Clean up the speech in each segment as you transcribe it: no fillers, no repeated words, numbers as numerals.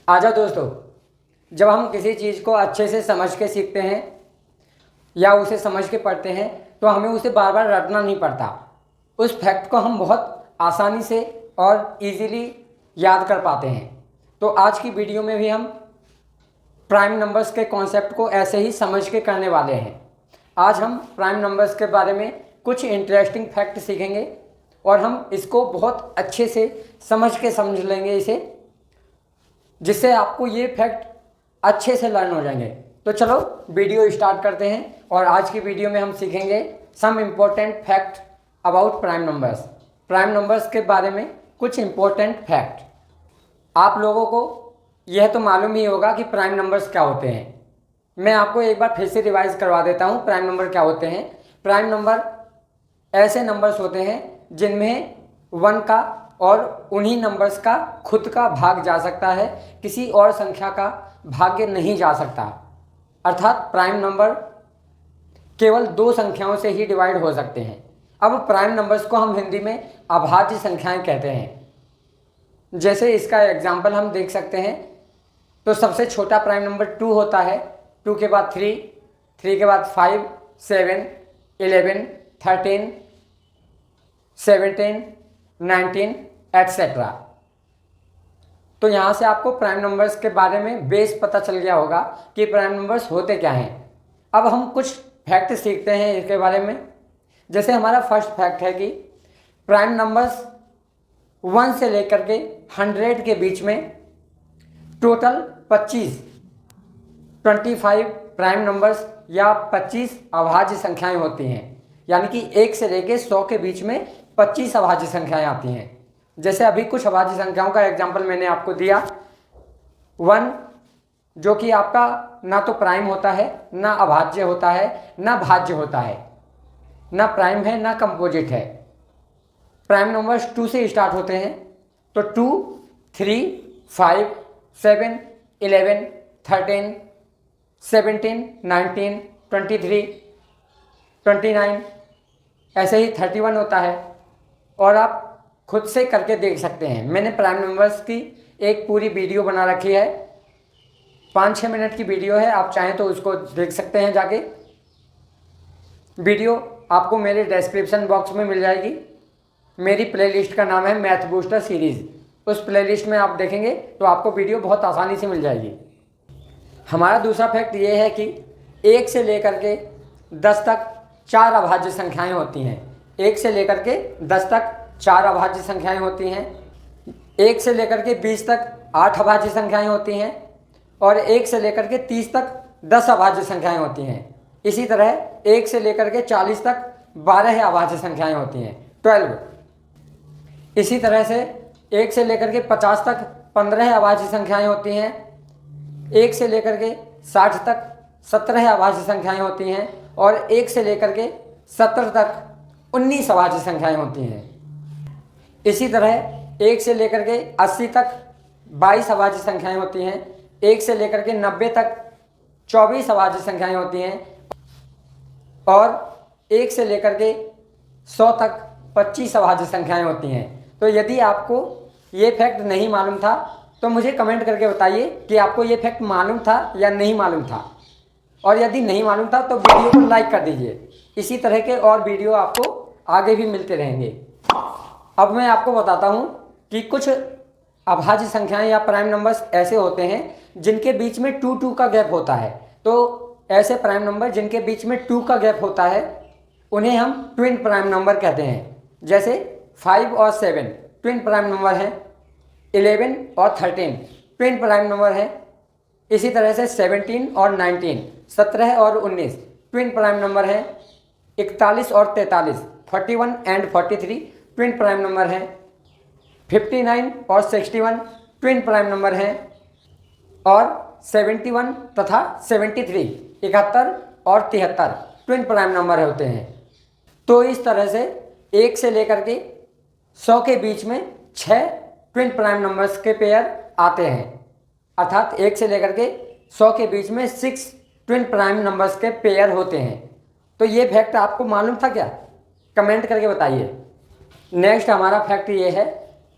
आजा दोस्तों, जब हम किसी चीज़ को अच्छे से समझ के सीखते हैं या उसे समझ के पढ़ते हैं तो हमें उसे बार बार रटना नहीं पड़ता। उस फैक्ट को हम बहुत आसानी से और इजीली याद कर पाते हैं। तो आज की वीडियो में भी हम प्राइम नंबर्स के कॉन्सेप्ट को ऐसे ही समझ के करने वाले हैं। आज हम प्राइम नंबर्स के बारे में कुछ इंटरेस्टिंग फैक्ट सीखेंगे और हम इसको बहुत अच्छे से समझ के समझ लेंगे इसे, जिससे आपको ये फैक्ट अच्छे से लर्न हो जाएंगे। तो चलो वीडियो स्टार्ट करते हैं और आज की वीडियो में हम सीखेंगे some important fact about prime numbers. Prime numbers के बारे में कुछ इम्पोर्टेंट फैक्ट। आप लोगों को यह तो मालूम ही होगा कि प्राइम नंबर्स क्या होते हैं। मैं आपको एक बार फिर से रिवाइज करवा देता हूँ प्राइम नंबर क्या होते हैं। प्राइम नंबर ऐसे नंबर्स होते हैं जिनमें 1 का और उन्हीं नंबर्स का खुद का भाग जा सकता है, किसी और संख्या का भाग्य नहीं जा सकता। अर्थात प्राइम नंबर केवल 2 संख्याओं से ही डिवाइड हो सकते हैं। अब प्राइम नंबर्स को हम हिंदी में अभाज्य संख्याएं कहते हैं। जैसे इसका एग्जाम्पल हम देख सकते हैं, तो सबसे छोटा प्राइम नंबर 2 होता है, 2 के बाद 3, 3 के बाद 5, 7, 11, 13, 17, 19 एटसेट्रा। तो यहाँ से आपको प्राइम नंबर्स के बारे में बेस पता चल गया होगा कि प्राइम नंबर्स होते क्या हैं। अब हम कुछ फैक्ट सीखते हैं इसके बारे में। जैसे हमारा फर्स्ट फैक्ट है कि प्राइम नंबर्स 1 से लेकर के 100 के बीच में टोटल 25 प्राइम नंबर्स या 25 अभाज्य संख्याएं होती हैं। यानी कि 1 से लेकर 100 के बीच में 25 अभाज्य संख्याएं आती हैं। जैसे अभी कुछ अभाज्य संख्याओं का एग्जाम्पल मैंने आपको दिया। 1 जो कि आपका ना तो प्राइम होता है, ना अभाज्य होता है, ना भाज्य होता है, ना प्राइम है, ना कंपोजिट है। प्राइम नंबर्स 2 से स्टार्ट होते हैं। तो 2, 3, 5, 7, 11, 13, 17, 19, 23, 29, ऐसे ही 31 होता है। और आप खुद से करके देख सकते हैं। मैंने प्राइम नंबर्स की एक पूरी वीडियो बना रखी है, 5-6 मिनट की वीडियो है। आप चाहें तो उसको देख सकते हैं जाके। वीडियो आपको मेरे डिस्क्रिप्शन बॉक्स में मिल जाएगी। मेरी प्लेलिस्ट का नाम है मैथ बूस्टर सीरीज़। उस प्लेलिस्ट में आप देखेंगे तो आपको वीडियो बहुत आसानी से मिल जाएगी। हमारा दूसरा फैक्ट ये है कि 1 से लेकर के 10 तक 4 अभाज्य संख्याएं होती हैं। 1 से लेकर के 10 तक 4 अभाज्य संख्याएं होती हैं। 1 से लेकर के 20 तक 8 अभाज्य संख्याएं होती हैं। और 1 से लेकर के 30 तक 10 अभाज्य संख्याएं होती हैं। इसी तरह 1 से लेकर के 40 तक 12 अभाज्य संख्याएं होती हैं, 12। इसी तरह से 1 से लेकर के 50 तक 15 अभाज्य संख्याएं होती हैं। 1 से लेकर के 60 तक 17 अभाज्य संख्याएं होती हैं। और 1 से लेकर के 70 तक 19 अभाज्य संख्याएं होती हैं। इसी तरह 1 से लेकर के 80 तक 22 अभाज्य संख्याएं होती हैं। 1 से लेकर के 90 तक 24 अभाज्य संख्याएं होती हैं। और 1 से लेकर के 100 तक 25 अभाज्य संख्याएं होती हैं। तो यदि आपको ये फैक्ट नहीं मालूम था तो मुझे कमेंट करके बताइए कि आपको ये फैक्ट मालूम था या नहीं मालूम था। और यदि नहीं मालूम था तो वीडियो को लाइक कर दीजिए। इसी तरह के और वीडियो आपको आगे भी मिलते रहेंगे। अब मैं आपको बताता हूँ कि कुछ अभाज्य संख्याएं या प्राइम नंबर्स ऐसे होते हैं जिनके बीच में 2 का गैप होता है। तो ऐसे प्राइम नंबर जिनके बीच में 2 का गैप होता है उन्हें हम ट्विन प्राइम नंबर कहते हैं। जैसे 5 और 7 ट्विन प्राइम नंबर हैं। 11 और 13 ट्विन प्राइम नंबर हैं। इसी तरह से 17 और 19, 17 और 19 ट्विन प्राइम नंबर हैं। 41 और 43, 41 एंड 43 ट्विन प्राइम नंबर हैं। 59 और 61 ट्विन प्राइम नंबर हैं। और 71 तथा 73, 71 और 73 ट्विन प्राइम नंबर होते हैं। तो इस तरह से 1 से लेकर के 100 के बीच में 6 ट्विन प्राइम नंबर्स के पेयर आते हैं। अर्थात 1 से लेकर के 100 के बीच में 6 ट्विन प्राइम नंबर्स के पेयर होते हैं। तो ये फैक्ट आपको मालूम था क्या? कमेंट करके बताइए। नेक्स्ट हमारा फैक्ट ये है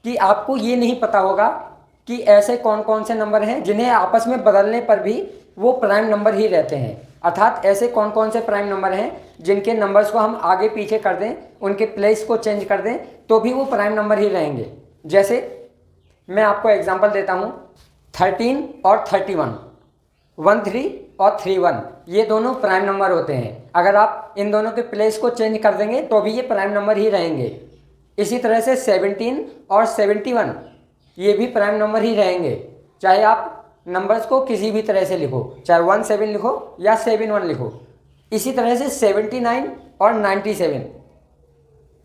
कि आपको ये नहीं पता होगा कि ऐसे कौन कौन से नंबर हैं जिन्हें आपस में बदलने पर भी वो प्राइम नंबर ही रहते हैं। अर्थात ऐसे कौन कौन से प्राइम नंबर हैं जिनके नंबर्स को हम आगे पीछे कर दें, उनके प्लेस को चेंज कर दें तो भी वो प्राइम नंबर ही रहेंगे। जैसे मैं आपको एग्जांपल देता हूँ, 13 और 31, 13 और 31 ये दोनों प्राइम नंबर होते हैं। अगर आप इन दोनों के प्लेस को चेंज कर देंगे तो भी ये प्राइम नंबर ही रहेंगे। इसी तरह से 17 और 71 ये भी प्राइम नंबर ही रहेंगे, चाहे आप नंबर्स को किसी भी तरह से लिखो, चाहे 17 लिखो या 71 लिखो। इसी तरह से 79 और 97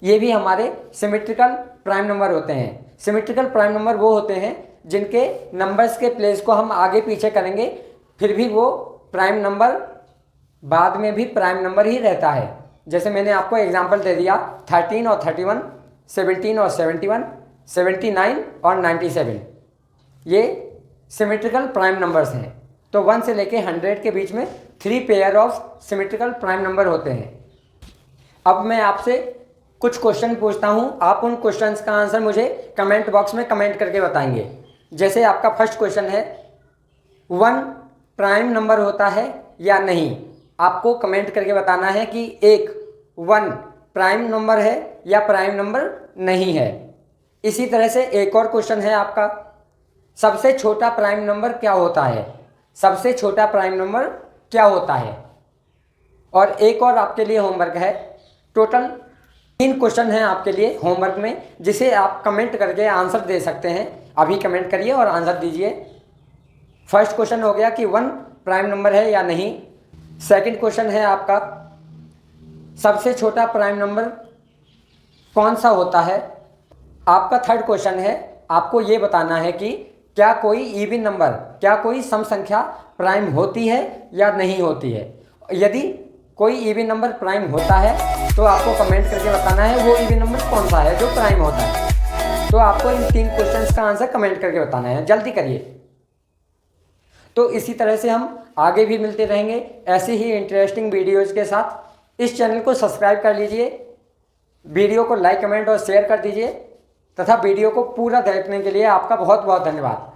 ये भी हमारे सिमेट्रिकल प्राइम नंबर होते हैं। सिमेट्रिकल प्राइम नंबर वो होते हैं जिनके नंबर्स के प्लेस को हम आगे पीछे करेंगे फिर भी वो प्राइम नंबर बाद में भी प्राइम नंबर ही रहता है। जैसे मैंने आपको एग्जांपल दे दिया, 13 और 31, 17 और 71, 79 और 97 ये सिमेट्रिकल प्राइम नंबर्स हैं। तो 1 से लेके 100 के बीच में 3 pair of symmetrical prime number होते हैं। अब मैं आपसे कुछ क्वेश्चन पूछता हूँ, आप उन क्वेश्चंस का आंसर मुझे कमेंट बॉक्स में कमेंट करके बताएंगे। जैसे आपका फर्स्ट क्वेश्चन है, 1 प्राइम नंबर होता है या नहीं? आपको कमेंट करके बताना है कि 1 प्राइम नंबर है या प्राइम नंबर नहीं है। इसी तरह से एक और क्वेश्चन है आपका, सबसे छोटा प्राइम नंबर क्या होता है? सबसे छोटा प्राइम नंबर क्या होता है? और एक और आपके लिए होमवर्क है, टोटल 3 क्वेश्चन हैं आपके लिए होमवर्क में, जिसे आप कमेंट करके आंसर दे सकते हैं। अभी कमेंट करिए और आंसर दीजिए। फर्स्ट क्वेश्चन हो गया कि 1 प्राइम नंबर है या नहीं। सेकंड क्वेश्चन है आपका, सबसे छोटा प्राइम नंबर कौन सा होता है? आपका थर्ड क्वेश्चन है, आपको ये बताना है कि क्या कोई इवन नंबर, क्या कोई सम संख्या प्राइम होती है या नहीं होती है। यदि कोई इवन नंबर प्राइम होता है तो आपको कमेंट करके बताना है वो इवन नंबर कौन सा है जो प्राइम होता है। तो आपको इन 3 क्वेश्चंस का आंसर कमेंट करके बताना है, जल्दी करिए। तो इसी तरह से हम आगे भी मिलते रहेंगे ऐसे ही इंटरेस्टिंग वीडियोज़ के साथ। इस चैनल को सब्सक्राइब कर लीजिए, वीडियो को लाइक कमेंट और शेयर कर दीजिए तथा वीडियो को पूरा देखने के लिए आपका बहुत बहुत धन्यवाद।